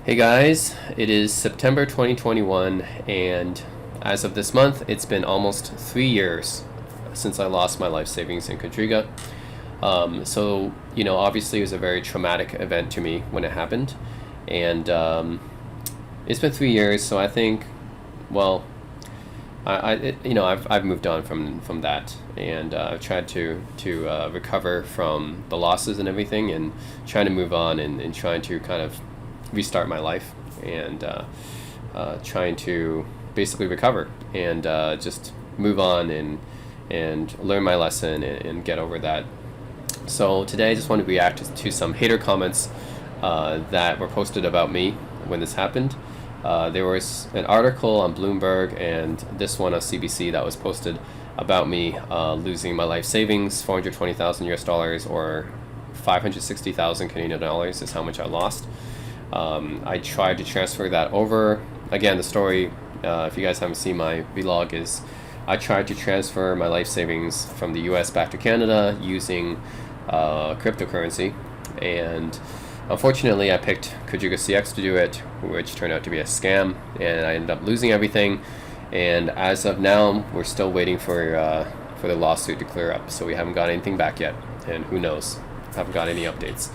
Hey guys, it is September 2021, and as of this month, it's been almost 3 years since I lost my life savings in Quadriga. Obviously, it was a very traumatic event to me when it happened, and it's been 3 years. So I think, well, I've moved on from that, and I've tried to recover from the losses and everything, and trying to move on and trying to kind of restart my life and trying to basically recover and just move on and learn my lesson and get over that. So today I just want to react to some hater comments that were posted about me when this happened. There was an article on Bloomberg and this one on CBC that was posted about me losing my life savings, 420,000 US dollars, or 560,000 Canadian dollars is how much I lost. I tried to transfer that over. Again, the story, if you guys haven't seen my vlog, is I tried to transfer my life savings from the US back to Canada using cryptocurrency, and unfortunately I picked Quadriga CX to do it, which turned out to be a scam, and I ended up losing everything. And as of now, we're still waiting for the lawsuit to clear up, so we haven't got anything back yet, and who knows, haven't got any updates.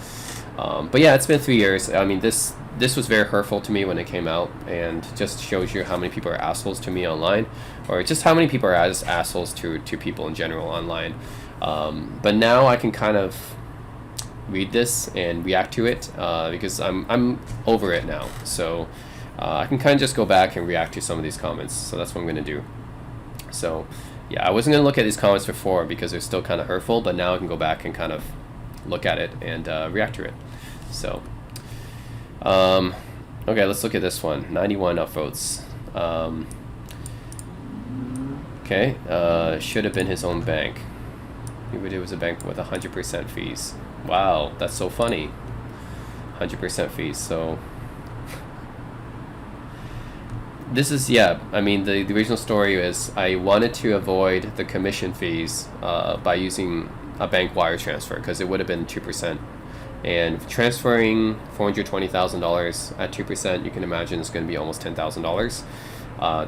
But yeah, it's been 3 years. I mean, this was very hurtful to me when it came out, and just shows you how many people are assholes to me online, or just how many people are as assholes to people in general online. But now I can kind of read this and react to it because I'm over it now. So I can kind of just go back and react to some of these comments. So that's what I'm going to do. So yeah, I wasn't going to look at these comments before because they're still kind of hurtful, but now I can go back and kind of look at it and react to it. So okay, let's look at this one. 91 upvotes. Okay, should have been his own bank. It was a bank with 100% fees. Wow, that's so funny. 100% fees. So this is, yeah, I mean, the original story is I wanted to avoid the commission fees by using a bank wire transfer, because it would have been 2%. And transferring $420,000 at 2%, you can imagine it's going to be almost $10,000.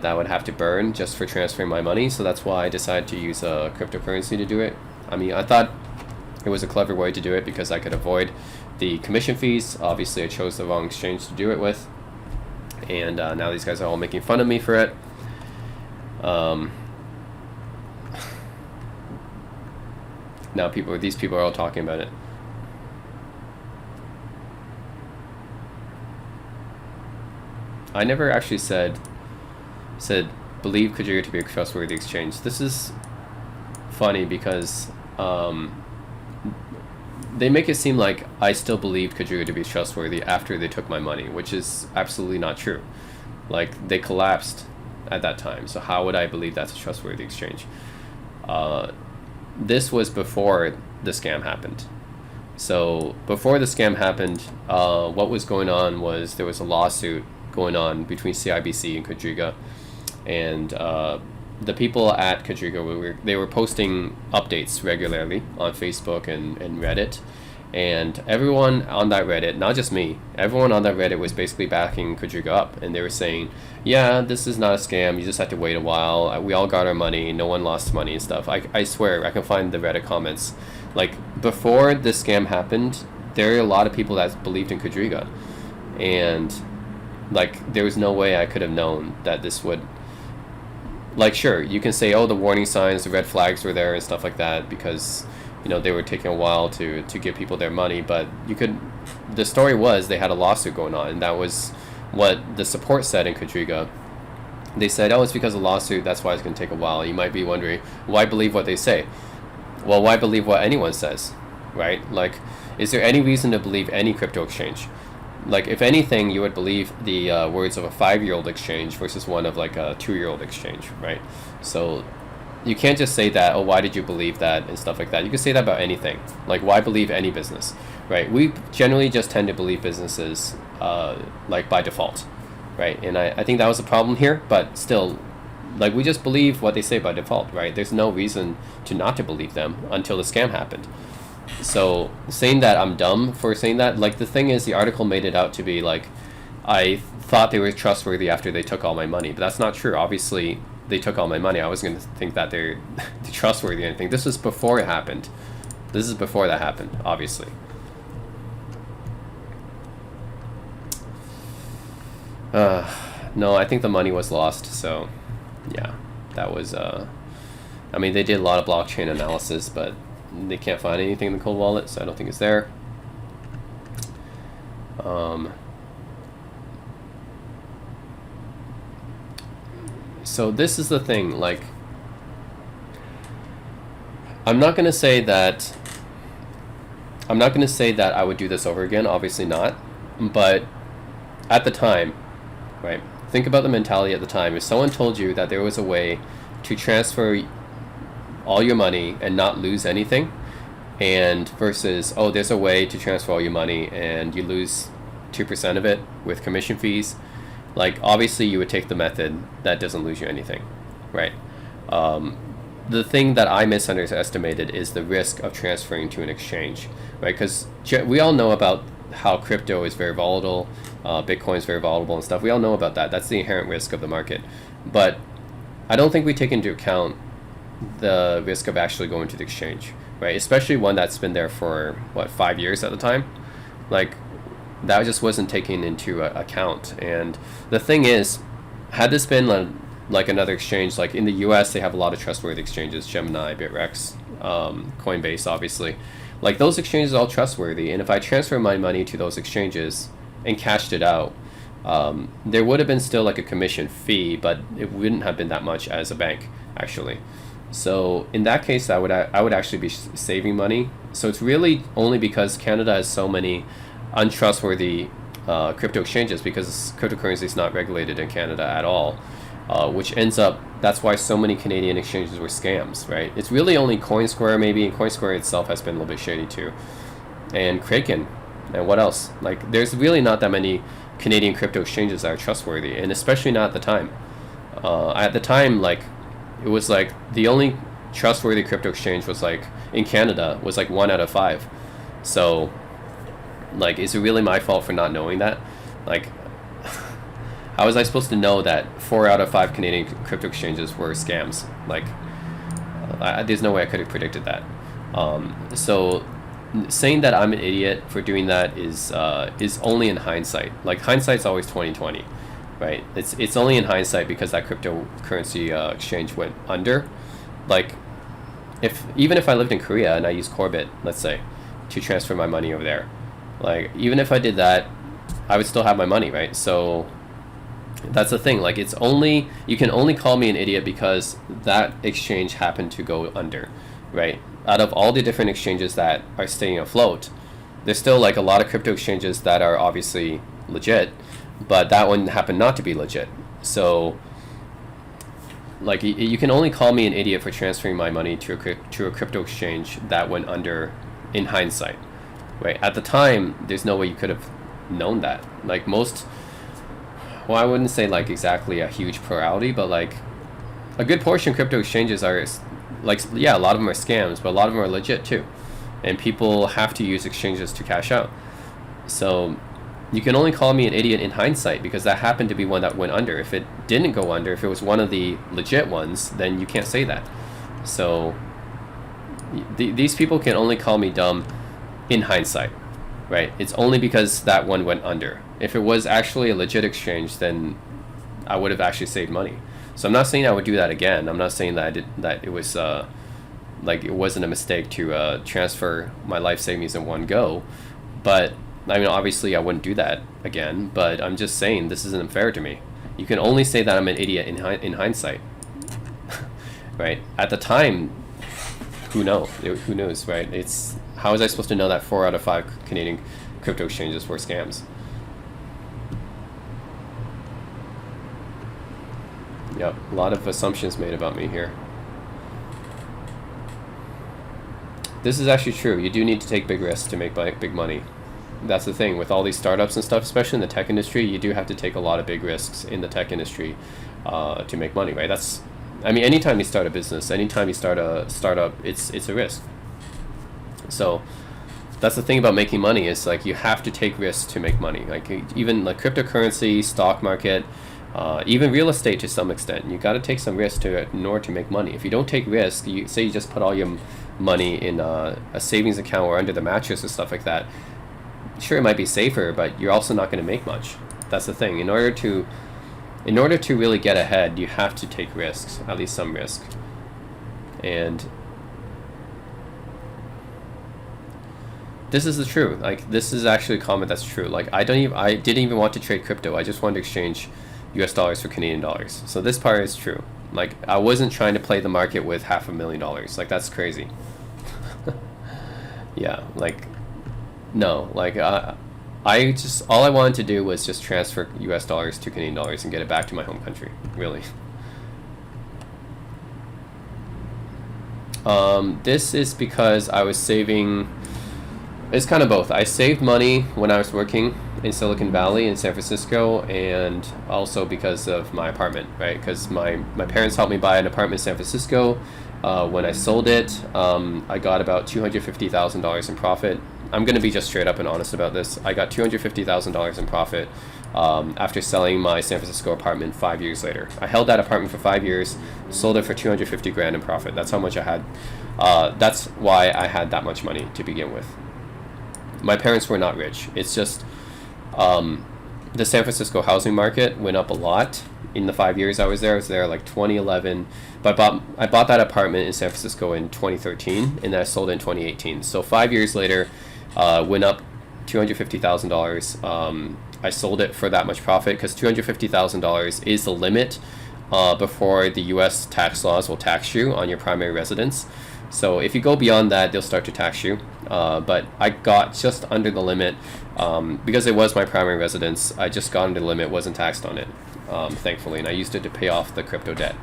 That would have to burn just for transferring my money. So that's why I decided to use a cryptocurrency to do it. I mean, I thought it was a clever way to do it because I could avoid the commission fees. Obviously, I chose the wrong exchange to do it with. And now these guys are all making fun of me for it. Now these people are all talking about it. I never actually said believe Quadriga to be a trustworthy exchange. This is funny because they make it seem like I still believed Quadriga to be trustworthy after they took my money, which is absolutely not true. Like, they collapsed at that time, so how would I believe that's a trustworthy exchange? This was before the scam happened. So before the scam happened, what was going on was there was a lawsuit going on between CIBC and Quadriga, and the people at Quadriga they were posting updates regularly on Facebook and Reddit, and everyone on that Reddit, not just me, everyone on that Reddit was basically backing Quadriga up, and they were saying, yeah, this is not a scam, you just have to wait a while, we all got our money, no one lost money and stuff. I swear, I can find the Reddit comments. Like, before this scam happened, there are a lot of people that believed in Quadriga, and like, there was no way I could have known that this would, like, sure, you can say, oh, the warning signs, the red flags were there and stuff like that because, you know, they were taking a while to give people their money, but the story was they had a lawsuit going on, and that was what the support said in Quadriga. They said, oh, it's because of a lawsuit, that's why it's going to take a while. You might be wondering, why believe what they say? Well, why believe what anyone says, right? Like, is there any reason to believe any crypto exchange? Like, if anything, you would believe the words of a 5-year-old exchange versus one of like a 2-year-old exchange, right? So you can't just say that, oh, why did you believe that and stuff like that. You can say that about anything. Like, why believe any business, right? We generally just tend to believe businesses like by default, right? And I think that was a problem here, but still, like, we just believe what they say by default, right? There's no reason to not to believe them until the scam happened. So saying that I'm dumb for saying that, like, the thing is, the article made it out to be like I thought they were trustworthy after they took all my money, but that's not true. Obviously, they took all my money. I wasn't going to think that they're trustworthy or anything. This was before it happened. This is before that happened, obviously. No, I think the money was lost. So, yeah, that was. I mean, they did a lot of blockchain analysis, but they can't find anything in the cold wallet, so I don't think it's there. So this is the thing, like, I'm not gonna say that I would do this over again, obviously not, but at the time, right, think about the mentality at the time. If someone told you that there was a way to transfer all your money and not lose anything, and versus, oh, there's a way to transfer all your money and you lose 2% of it with commission fees, like, obviously you would take the method that doesn't lose you anything, right? The thing that I misunderestimated is the risk of transferring to an exchange, right? Because we all know about how crypto is very volatile, Bitcoin is very volatile and stuff. We all know about that. That's the inherent risk of the market. But I don't think we take into account the risk of actually going to the exchange, right? Especially one that's been there for, what, 5 years at the time? Like, that just wasn't taken into account. And the thing is, had this been like another exchange, like in the US, they have a lot of trustworthy exchanges, Gemini, Bitrex, Coinbase, obviously. Like, those exchanges are all trustworthy. And if I transfer my money to those exchanges and cashed it out, there would have been still like a commission fee, but it wouldn't have been that much as a bank, actually. So in that case, I would actually be saving money. So it's really only because Canada has so many untrustworthy crypto exchanges, because cryptocurrency is not regulated in Canada at all, which ends up, that's why so many Canadian exchanges were scams, right? It's really only CoinSquare maybe, and CoinSquare itself has been a little bit shady too, and Kraken, and what else? Like, there's really not that many Canadian crypto exchanges that are trustworthy, and especially not at the time. At the time, like, it was like the only trustworthy crypto exchange was like in Canada was like 1 out of 5. So, like, is it really my fault for not knowing that? Like, how was I supposed to know that 4 out of 5 Canadian crypto exchanges were scams? Like, there's no way I could have predicted that. So saying that I'm an idiot for doing that is only in hindsight. Like, hindsight's always 20/20, right? It's only in hindsight because that cryptocurrency exchange went under. Like, even if I lived in Korea and I used Corbit, let's say, to transfer my money over there, like, even if I did that, I would still have my money, right? So that's the thing. Like, you can only call me an idiot because that exchange happened to go under, right? Out of all the different exchanges that are staying afloat, there's still like a lot of crypto exchanges that are obviously legit, but that one happened not to be legit. So, like, you can only call me an idiot for transferring my money to a crypto exchange that went under in hindsight, right? At the time, there's no way you could have known that. Like, well, I wouldn't say like exactly a huge plurality, but like a good portion of crypto exchanges are, like, yeah, a lot of them are scams, but a lot of them are legit too, and people have to use exchanges to cash out. So you can only call me an idiot in hindsight because that happened to be one that went under. If it didn't go under, if it was one of the legit ones, then you can't say that. So these people can only call me dumb in hindsight, right? It's only because that one went under. If it was actually a legit exchange, then I would have actually saved money. So I'm not saying I would do that again. I'm not saying that it was like, it wasn't a mistake to transfer my life savings in one go. But I mean, obviously I wouldn't do that again, but I'm just saying this isn't fair to me. You can only say that I'm an idiot in hindsight, right? At the time, who knows, right? How was I supposed to know that 4 out of 5 Canadian crypto exchanges were scams? Yep, a lot of assumptions made about me here. This is actually true. You do need to take big risks to make big money. That's the thing with all these startups and stuff, especially in the tech industry. You do have to take a lot of big risks in the tech industry to make money, right? I mean, anytime you start a business, anytime you start a startup, it's a risk. So That's the thing about making money, is like you have to take risks to make money. Like even like cryptocurrency, stock market, even real estate to some extent, you got to take some risk in order to make money. If you don't take risk, you say you just put all your money in a savings account or under the mattress or stuff like that. Sure, it might be safer, but you're also not going to make much. That's the thing. In order to really get ahead, you have to take risks, at least some risk. And this is the truth. Like, this is actually a comment that's true. Like, I didn't even want to trade crypto. I just wanted to exchange US dollars for Canadian dollars. So this part is true. Like, I wasn't trying to play the market with $500,000. Like, that's crazy. Yeah, like, no. Like, all I wanted to do was just transfer US dollars to Canadian dollars and get it back to my home country, really. This is because I was saving. It's kind of both. I saved money when I was working in Silicon Valley in San Francisco, and also because of my apartment, right? Because my parents helped me buy an apartment in San Francisco. When I sold it, I got about $250,000 in profit. I'm going to be just straight up and honest about this. I got $250,000 in profit after selling my San Francisco apartment 5 years later. I held that apartment for 5 years, sold it for $250,000 in profit. That's how much I had. That's why I had that much money to begin with. My parents were not rich. It's just the San Francisco housing market went up a lot in the 5 years I was there. I was there like 2011, but I bought that apartment in San Francisco in 2013, and then I sold it in 2018. So 5 years later, went up $250,000. I sold it for that much profit because $250,000 is the limit before the U.S. tax laws will tax you on your primary residence. So if you go beyond that, they'll start to tax you. But I got just under the limit because it was my primary residence. I just got under the limit, wasn't taxed on it, thankfully, and I used it to pay off the crypto debt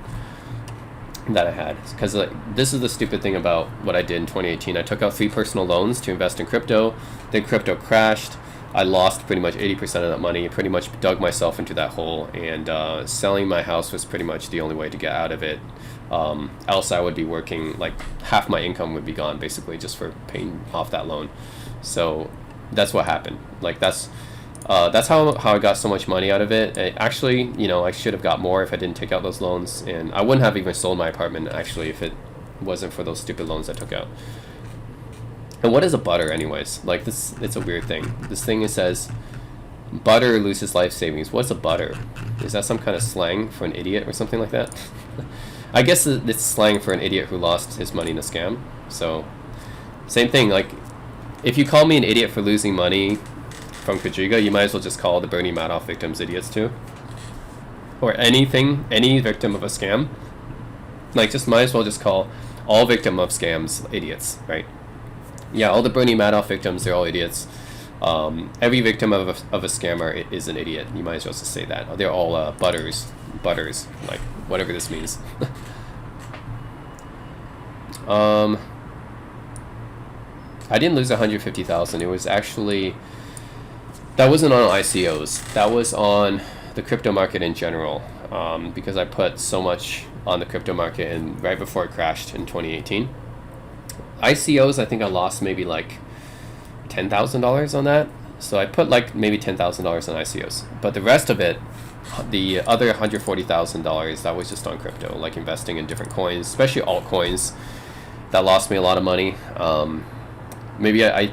that I had. Because this is the stupid thing about what I did in 2018. I took out 3 personal loans to invest in crypto. Then crypto crashed. I lost pretty much 80% of that money, pretty much dug myself into that hole, and selling my house was pretty much the only way to get out of it. Else I would be working, like half my income would be gone basically just for paying off that loan. So that's what happened. Like that's how I got so much money out of it. Actually, you know, I should have got more if I didn't take out those loans, and I wouldn't have even sold my apartment actually if it wasn't for those stupid loans I took out. And what is a butter anyways? Like this, it's a weird thing. This thing, it says butter loses life savings. What's a butter? Is that some kind of slang for an idiot or something like that? I guess it's slang for an idiot who lost his money in a scam. So same thing, like if you call me an idiot for losing money from Kajiga, you might as well just call the Bernie Madoff victims idiots too. Or any victim of a scam. Like just might as well just call all victim of scams idiots, right? Yeah, all the Bernie Madoff victims, they're all idiots. Every victim of a scammer is an idiot. You might as well just say that. They're all butters, like whatever this means. I didn't lose 150,000. It was actually, that wasn't on ICOs. That was on the crypto market in general, because I put so much on the crypto market and right before it crashed in 2018. ICOs, I think I lost maybe like $10,000 on that. So I put like maybe $10,000 on ICOs. But the rest of it, the other $140,000, that was just on crypto, like investing in different coins, especially altcoins. That lost me a lot of money. Maybe I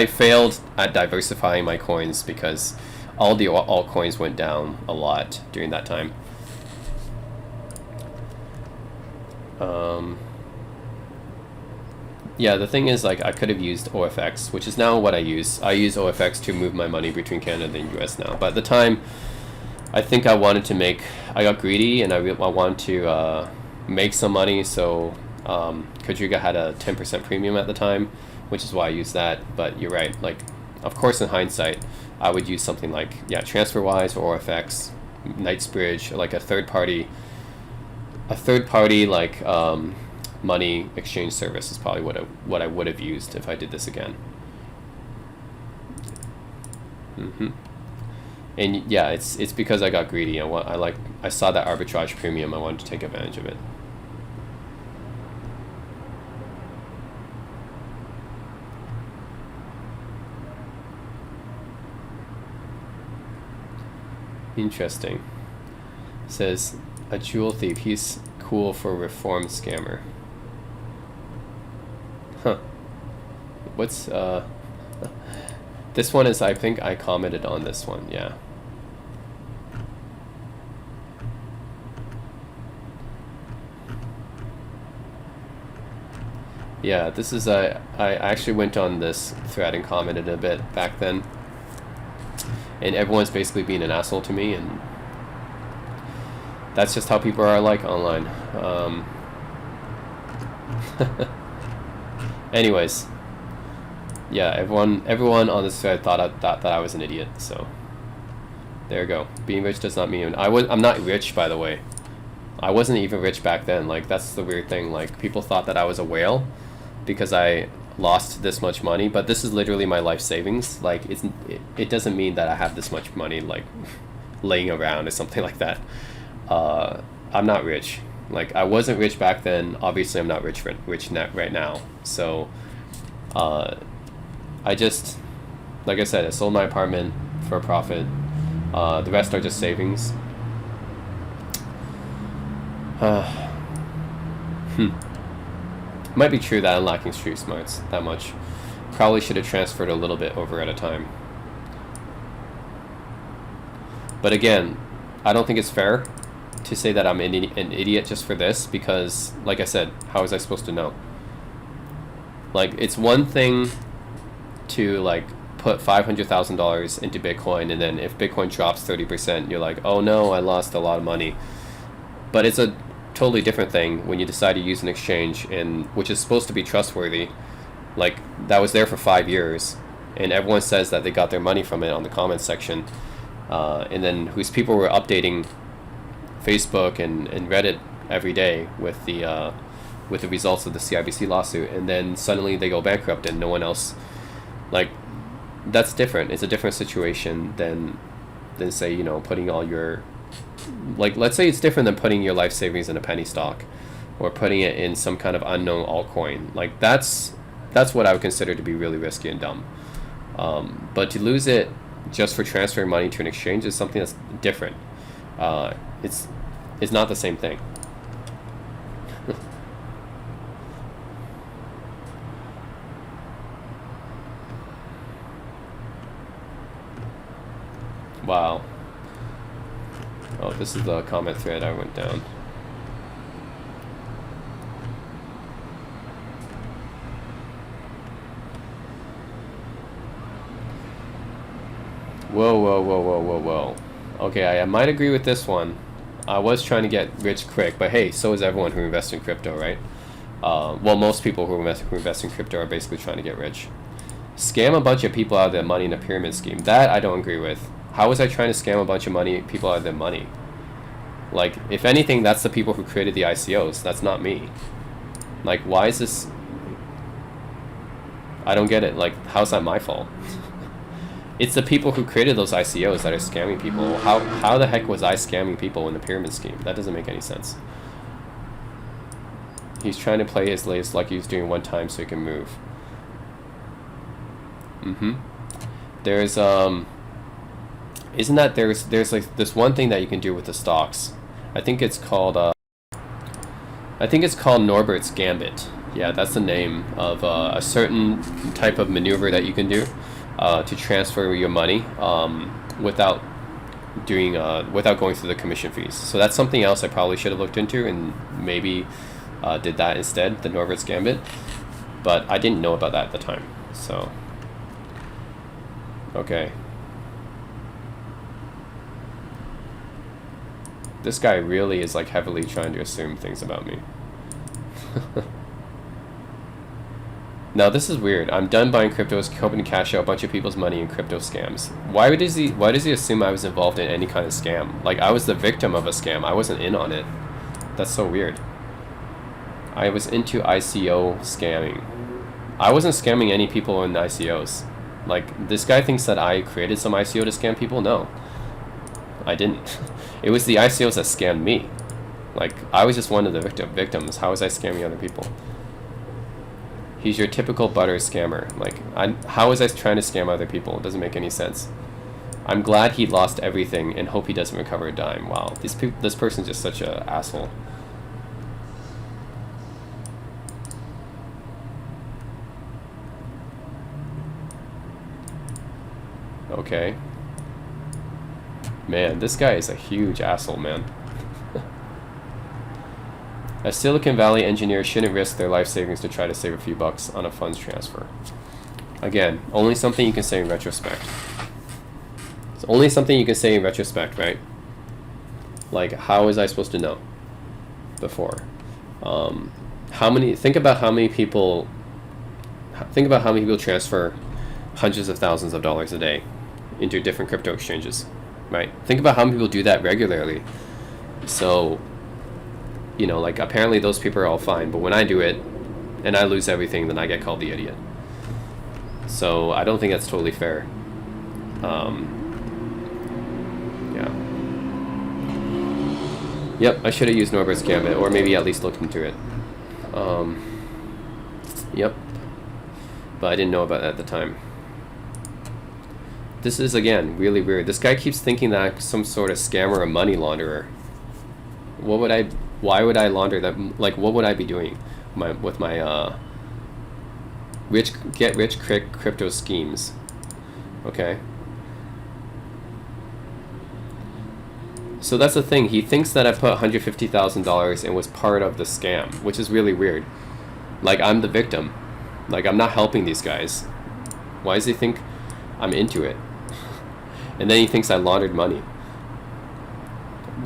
failed at diversifying my coins because all the altcoins went down a lot during that time. Yeah, the thing is, like, I could have used OFX, which is now what I use. I use OFX to move my money between Canada and US now. But at the time, I think I got greedy and I wanted to make some money. So Kajiga had a 10% premium at the time, which is why I used that. But you're right. Like, of course, in hindsight, I would use something like, TransferWise or OFX, Knightsbridge, like a third party like money exchange service is probably what I would have used if I did this again. And yeah, it's because I got greedy. I saw that arbitrage premium. I wanted to take advantage of it. Interesting. Says a jewel thief. He's cool for a reformed scammer. Huh. What's this one is, I think I commented on this one, yeah. Yeah, this is I actually went on this thread and commented a bit back then. And everyone's basically being an asshole to me, and that's just how people are like online. Anyways, yeah, everyone on this thread thought that I was an idiot. So there you go. Being rich does not mean I'm not rich, by the way. I wasn't even rich back then. Like, that's the weird thing. Like, people thought that I was a whale because I lost this much money, but this is literally my life savings. Like, it doesn't mean that I have this much money like laying around or something like that. I'm not rich. Like, I wasn't rich back then. Obviously, I'm not rich right now. So, I just, like I said, I sold my apartment for a profit. The rest are just savings. Might be true that I'm lacking street smarts that much. Probably should have transferred a little bit over at a time. But again, I don't think it's fair to say that I'm an idiot just for this, because, like I said, how was I supposed to know? Like, it's one thing to, like, put $500,000 into Bitcoin, and then if Bitcoin drops 30%, you're like, oh no, I lost a lot of money. But it's a totally different thing when you decide to use an exchange, and which is supposed to be trustworthy, like, that was there for 5 years, and everyone says that they got their money from it on the comments section, and then whose people were updating Facebook and Reddit every day with the results of the CIBC lawsuit, and then suddenly they go bankrupt and no one else. Like, that's different. It's a different situation than say, you know, putting all your, like, let's say it's different than putting your life savings in a penny stock or putting it in some kind of unknown altcoin. Like, that's what I would consider to be really risky and dumb. But to lose it just for transferring money to an exchange is something that's different. It's not the same thing. Wow. Oh, this is the comment thread I went down. Whoa. Okay, I might agree with this one. I was trying to get rich quick, but hey, so is everyone who invests in crypto, right? Well, most people who invest in crypto are basically trying to get rich. Scam a bunch of people out of their money in a pyramid scheme. That I don't agree with. How was I trying to scam a bunch of people out of their money? Like, if anything, that's the people who created the ICOs. That's not me. Like, why is this? I don't get it. Like, how's that my fault? It's the people who created those ICOs that are scamming people. How the heck was I scamming people in the pyramid scheme? That doesn't make any sense. He's trying to play his latest like he was doing one time so he can move. There's isn't that there's like this one thing that you can do with the stocks. I think it's called Norbert's Gambit. Yeah, that's the name of a certain type of maneuver that you can do to transfer your money without going through the commission fees. So that's something else I probably should have looked into and maybe did that instead, the Norbert's Gambit. But I didn't know about that at the time. So, okay. This guy really is like heavily trying to assume things about me. Now this is weird. I'm done buying cryptos, hoping to cash out a bunch of people's money in crypto scams. Why does he assume I was involved in any kind of scam? Like, I was the victim of a scam. I wasn't in on it. That's so weird. I was into ICO scamming. I wasn't scamming any people in ICOs. Like, this guy thinks that I created some ICO to scam people. No, I didn't. It was the ICOs that scammed me. Like, I was just one of the victims. How was I scamming other people? He's your typical butter scammer. Like, how was I trying to scam other people? It doesn't make any sense. I'm glad he lost everything and hope he doesn't recover a dime. Wow, this person's just such a asshole. Okay. Man, this guy is a huge asshole, man. A Silicon Valley engineer shouldn't risk their life savings to try to save a few bucks on a funds transfer. Again, only something you can say in retrospect. It's only something you can say in retrospect, right? Like, how was I supposed to know before? Think about how many people transfer hundreds of thousands of dollars a day into different crypto exchanges, right? Think about how many people do that regularly. So, you know, like, apparently those people are all fine, but when I do it and I lose everything, then I get called the idiot. So I don't think that's totally fair. Yeah. Yep, I should have used Norbert's Gambit, or maybe at least looked into it. Yep. But I didn't know about that at the time. This is, again, really weird. This guy keeps thinking that I'm some sort of scammer or money launderer. Why would I launder that? Like, what would I be doing with my get rich quick crypto schemes? Okay. So that's the thing. He thinks that I put $150,000 and was part of the scam, which is really weird. Like, I'm the victim. Like, I'm not helping these guys. Why does he think I'm into it? And then he thinks I laundered money.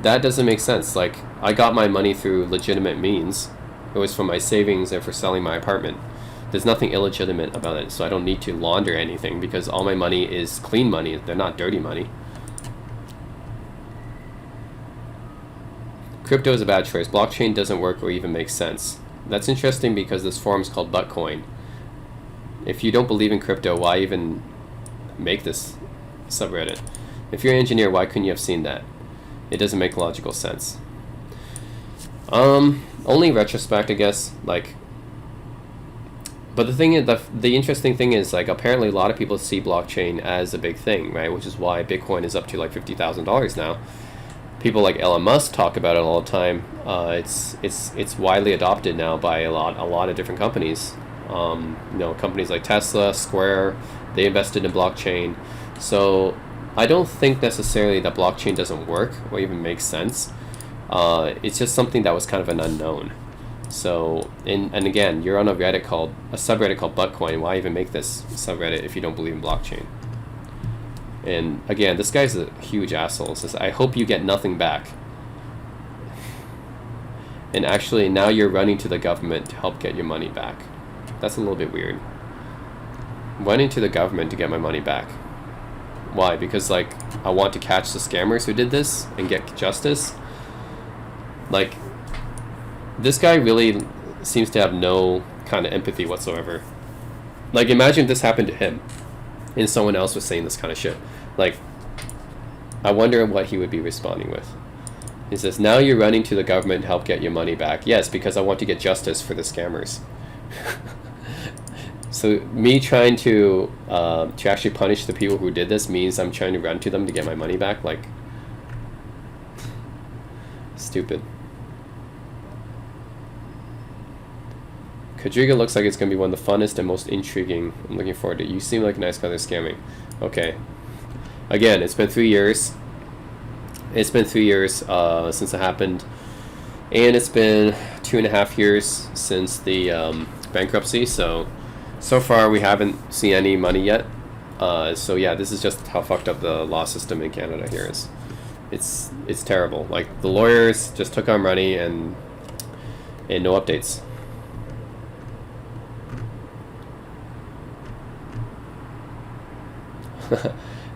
That doesn't make sense. Like, I got my money through legitimate means. It was from my savings and for selling my apartment. There's nothing illegitimate about it, so I don't need to launder anything because all my money is clean money. They're not dirty money. Crypto is a bad choice. Blockchain doesn't work or even make sense. That's interesting because this forum is called Buttcoin. If you don't believe in crypto, why even make this subreddit? If you're an engineer, why couldn't you have seen that? It doesn't make logical sense. Only retrospect, I guess. Like, but the thing is, the interesting thing is, like, apparently a lot of people see blockchain as a big thing, right? Which is why Bitcoin is up to like $50,000 now. People like Elon Musk talk about it all the time. It's widely adopted now by a lot of different companies. You know, companies like Tesla, Square, they invested in blockchain. So I don't think necessarily that blockchain doesn't work or even makes sense. It's just something that was kind of an unknown. So, and again, you're on a subreddit called Buttcoin. Why even make this subreddit if you don't believe in blockchain? And again, this guy's a huge asshole. It says, I hope you get nothing back. And actually, now you're running to the government to help get your money back. That's a little bit weird. Running to the government to get my money back. Why? Because, like, I want to catch the scammers who did this and get justice? Like, this guy really seems to have no kind of empathy whatsoever. Like, imagine this happened to him and someone else was saying this kind of shit. Like, I wonder what he would be responding with. He says, now you're running to the government to help get your money back. Yes, because I want to get justice for the scammers. So me trying to actually punish the people who did this means I'm trying to run to them to get my money back? Like, stupid. Kadriga looks like it's going to be one of the funnest and most intriguing. I'm looking forward to it. You seem like a nice guy. They're scamming. Okay. Again, it's been 3 years. It's been 3 years since it happened. And it's been 2.5 years since the bankruptcy. So far we haven't seen any money yet. So yeah, this is just how fucked up the law system in Canada here is. It's terrible. Like, the lawyers just took our money and no updates.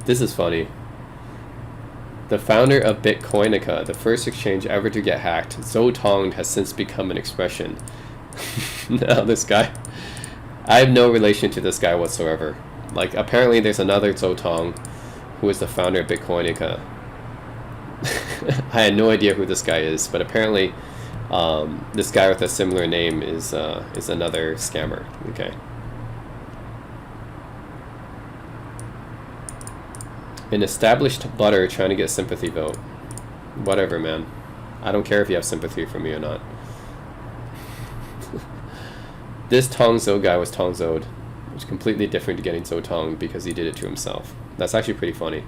This is funny. The founder of Bitcoinica, the first exchange ever to get hacked, Tong, has since become an expression. Now this guy, I have no relation to this guy whatsoever. Like, apparently there's another Tong who is the founder of Bitcoinica. I had no idea who this guy is, but apparently this guy with a similar name is another scammer. Okay. An established butter trying to get sympathy vote. Whatever, man. I don't care if you have sympathy for me or not. This Tong Zo guy was Tong Zoed, which is completely different to getting Zo Tong because he did it to himself. That's actually pretty funny.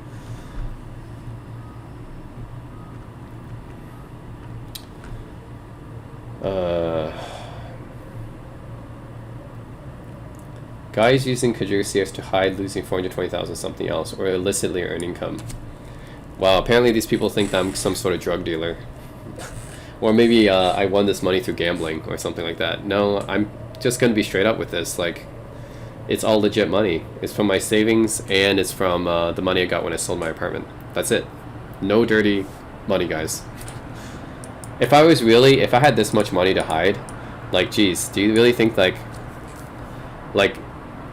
Guys using Kajir CS to hide losing 420,000 something else or illicitly earn income. Wow, apparently these people think that I'm some sort of drug dealer. Or maybe I won this money through gambling or something like that. No, I'm just going to be straight up with this. Like, it's all legit money. It's from my savings and it's from the money I got when I sold my apartment. That's it. No dirty money, guys. If I had this much money to hide, like, geez, do you really think like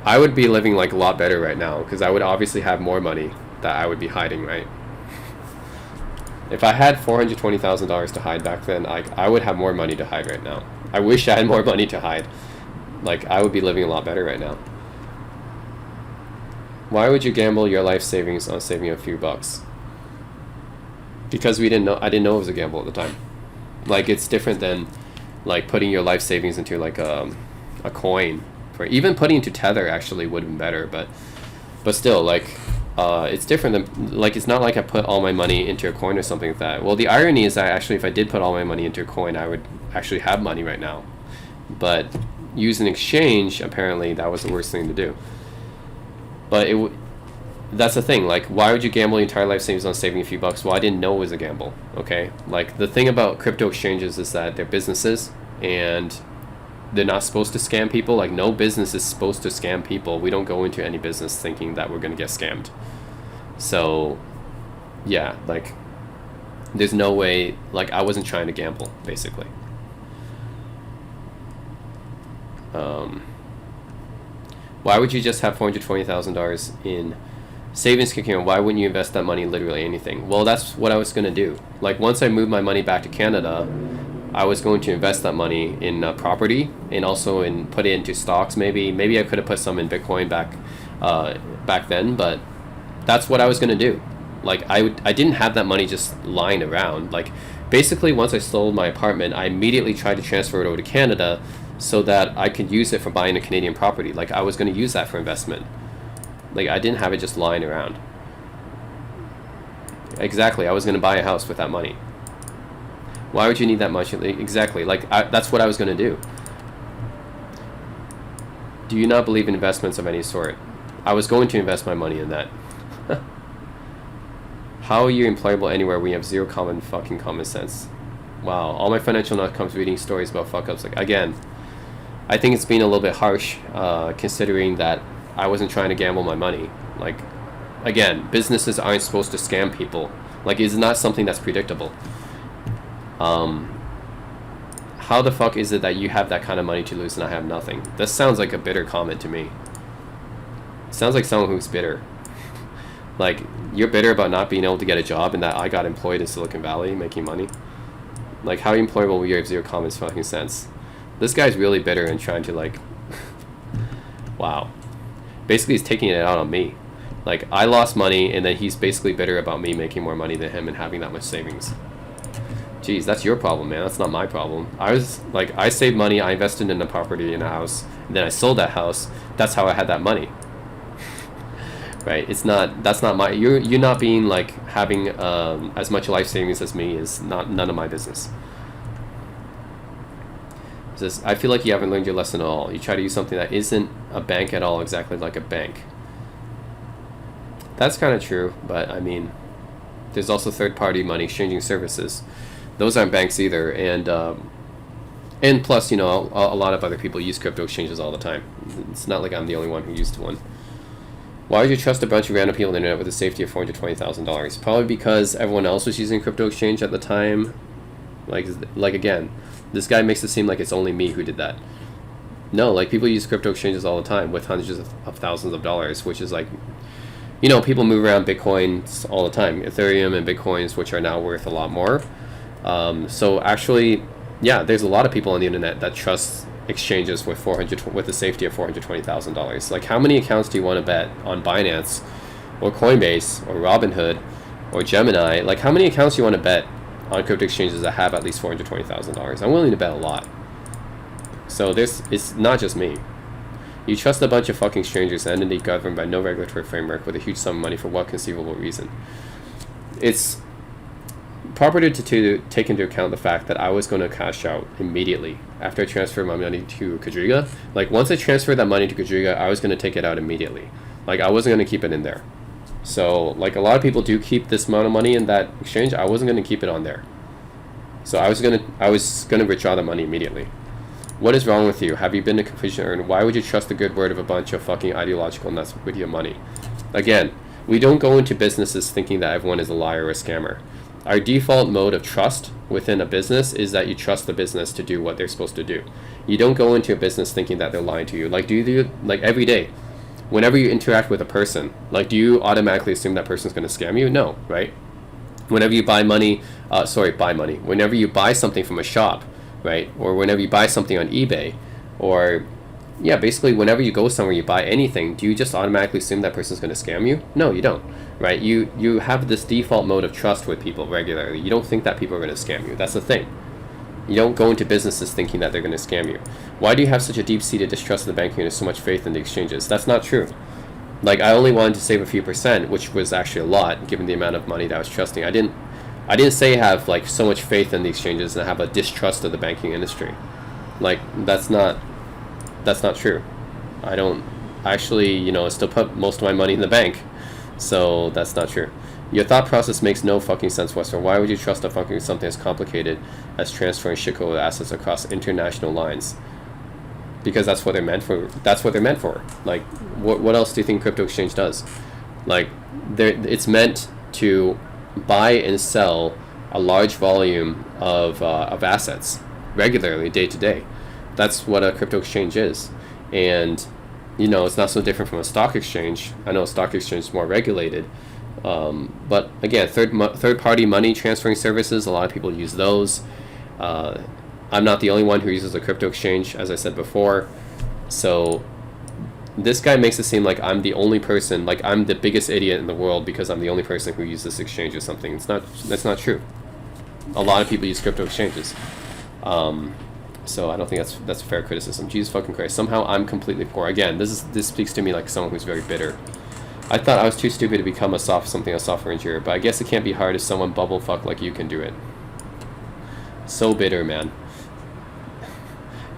I would be living like a lot better right now because I would obviously have more money that I would be hiding, right? If I had $420,000 to hide back then, I would have more money to hide right now. I wish I had more money to hide. Like, I would be living a lot better right now. Why would you gamble your life savings on saving a few bucks? Because I didn't know it was a gamble at the time. Like, it's different than like putting your life savings into like a coin. For even putting into Tether actually would have been better, but still, like, it's different than, like, it's not like I put all my money into a coin or something like that. Well, the irony is that actually if I did put all my money into a coin, I would actually have money right now. But use an exchange, apparently that was the worst thing to do. But that's the thing, like, why would you gamble your entire life savings on saving a few bucks? Well, I didn't know it was a gamble, okay? Like, the thing about crypto exchanges is that they're businesses and they're not supposed to scam people. Like, no business is supposed to scam people. We don't go into any business thinking that we're going to get scammed. So, yeah, like, there's no way, like, I wasn't trying to gamble, basically. Why would you just have $420,000 in savings account? Why wouldn't you invest that money in literally anything? Well, that's what I was going to do. Like, once I moved my money back to Canada, I was going to invest that money in property and also put it into stocks. Maybe I could have put some in Bitcoin back then, but that's what I was going to do. Like, I didn't have that money just lying around. Like, basically, once I sold my apartment, I immediately tried to transfer it over to Canada so that I could use it for buying a Canadian property. Like, I was going to use that for investment. Like, I didn't have it just lying around. Exactly, I was going to buy a house with that money. Why would you need that much? Exactly, like, that's what I was going to do. Do you not believe in investments of any sort? I was going to invest my money in that. How are you employable anywhere when you have zero common sense? Wow, all my financial knowledge comes reading stories about fuck-ups. Like, again, I think it's been a little bit harsh, considering that I wasn't trying to gamble my money. Like, again, businesses aren't supposed to scam people. Like, it's not something that's predictable. How the fuck is it that you have that kind of money to lose and I have nothing? This sounds like a bitter comment to me. It sounds like someone who's bitter. Like, you're bitter about not being able to get a job and that I got employed in Silicon Valley making money. Like, how employable when you have zero common fucking sense? This guy's really bitter and trying to, like, wow. Basically, he's taking it out on me. Like, I lost money and then he's basically bitter about me making more money than him and having that much savings. Jeez, that's your problem, man. That's not my problem. I saved money, I invested in a property, in a house, and then I sold that house. That's how I had that money. Right? That's not my, you're not being, like, having as much life savings as me is none of my business. I feel like you haven't learned your lesson at all. You try to use something that isn't a bank at all exactly like a bank. That's kind of true, but I mean, there's also third-party money exchanging services. Those aren't banks either, and plus, you know, a lot of other people use crypto exchanges all the time. It's not like I'm the only one who used one. Why would you trust a bunch of random people on the internet with the safety of $420,000? Probably because everyone else was using crypto exchange at the time. Like again, this guy makes it seem like it's only me who did that. No, like, people use crypto exchanges all the time with hundreds of thousands of dollars, which is like, you know, people move around Bitcoins all the time, Ethereum and Bitcoins, which are now worth a lot more. So actually, yeah, there's a lot of people on the internet that trust exchanges with the safety of $420,000. Like, how many accounts do you want to bet on Binance or Coinbase or Robinhood or Gemini. Like, how many accounts you want to bet on crypto exchanges that have at least $420,000? I'm willing to bet a lot. So it's not just me. You trust a bunch of fucking strangers, an entity governed by no regulatory framework with a huge sum of money for what conceivable reason? It's proper to take into account the fact that I was going to cash out immediately after I transferred my money to Quadriga. Like, once I transferred that money to Quadriga, I was going to take it out immediately. Like, I wasn't going to keep it in there. So, like, a lot of people do keep this amount of money in that exchange. I wasn't going to keep it on there. So I was gonna withdraw the money immediately. What is wrong with you? Have you been to completion earned? Why would you trust the good word of a bunch of fucking ideological nuts with your money? Again, we don't go into businesses thinking that everyone is a liar or a scammer. Our default mode of trust within a business is that you trust the business to do what they're supposed to do. You don't go into a business thinking that they're lying to you. Like, do you like every day, whenever you interact with a person, like, do you automatically assume that person's going to scam you? No, right? Whenever you whenever you buy something from a shop, right? Or whenever you buy something on eBay, or yeah, basically whenever you go somewhere, you buy anything, do you just automatically assume that person's going to scam you? No, you don't, right? You have this default mode of trust with people regularly. You don't think that people are going to scam you. That's the thing. You don't go into businesses thinking that they're going to scam you. Why do you have such a deep-seated distrust of the banking and so much faith in the exchanges? That's not true. Like, I only wanted to save a few percent, which was actually a lot given the amount of money that I was trusting. I didn't say have like so much faith in the exchanges and have a distrust of the banking industry. Like, that's not true. I don't actually, still put most of my money in the bank. So that's not true. Your thought process makes no fucking sense whatsoever. Why would you trust a fucking something as complicated as transferring shitload of assets across international lines? Because that's what they're meant for. That's what they're meant for. Like, what else do you think crypto exchange does? Like, it's meant to buy and sell a large volume of assets regularly, day to day. That's what a crypto exchange is. And it's not so different from a stock exchange. I know a stock exchange is more regulated, but again, third party money transferring services, a lot of people use those. I'm not the only one who uses a crypto exchange, as I said before. So this guy makes it seem like I'm the only person, like I'm the biggest idiot in the world because I'm the only person who uses this exchange or something. That's not true. A lot of people use crypto exchanges. So I don't think that's a fair criticism. Jesus fucking Christ. Somehow I'm completely poor. Again, this speaks to me like someone who's very bitter. I thought I was too stupid to become a software engineer, but I guess it can't be hard if someone bubble fuck like you can do it. So bitter, man.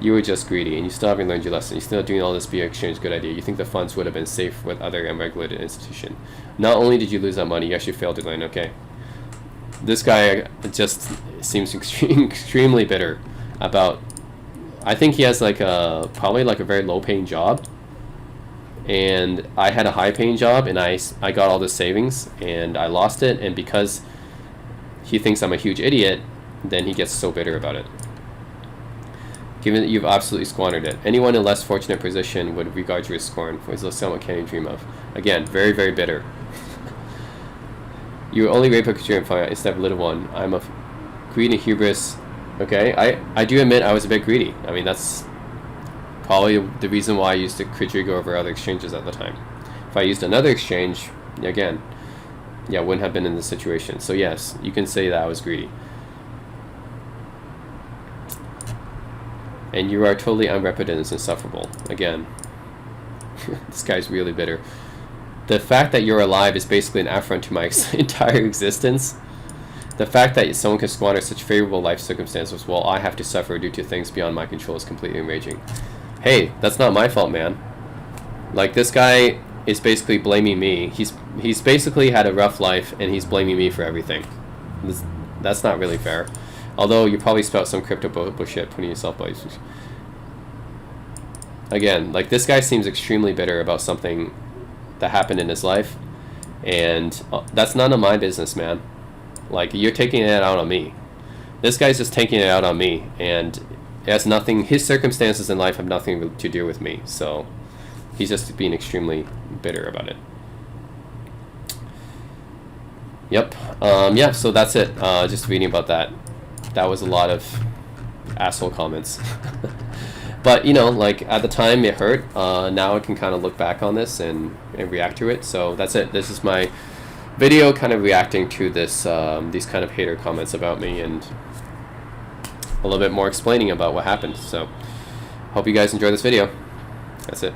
You were just greedy, and you still haven't learned your lesson. You're still doing all this via exchange. Good idea. You think the funds would have been safe with other unregulated institution. Not only did you lose that money, you actually failed to learn. Okay. This guy just seems extremely bitter about. I think he has probably a very low paying job, and I had a high paying job, and I got all the savings, and I lost it, and because he thinks I'm a huge idiot, then he gets so bitter about it. Given that you've absolutely squandered it, anyone in a less fortunate position would regard you as scorn, for it's someone can't even dream of. Again, very, very bitter. You only rape a creature and fire instead of a little one. I'm a greed and hubris. Okay, I do admit I was a bit greedy. I mean, that's probably the reason why I used the Quadriga over other exchanges at the time. If I used another exchange, again, I wouldn't have been in this situation. So yes, you can say that I was greedy. And you are totally unrepentant and insufferable. Again, this guy's really bitter. The fact that you're alive is basically an affront to my entire existence. The fact that someone can squander such favorable life circumstances while I have to suffer due to things beyond my control is completely enraging. Hey, that's not my fault, man. Like, this guy is basically blaming me. He's basically had a rough life, and he's blaming me for everything. That's not really fair. Although you probably spout some crypto bullshit putting yourself by. Again, like, this guy seems extremely bitter about something that happened in his life, and that's none of my business, man. Like, you're taking it out on me. This guy's just taking it out on me, and it has nothing. His circumstances in life have nothing to do with me, so he's just being extremely bitter about it. Yep. Yeah. So that's it. Just reading about that. That was a lot of asshole comments. But you know, like at the time it hurt. Now I can kind of look back on this and react to it. So that's it. This is my video, kind of reacting to this these kind of hater comments about me, and a little bit more explaining about what happened. So hope you guys enjoy this video. That's it.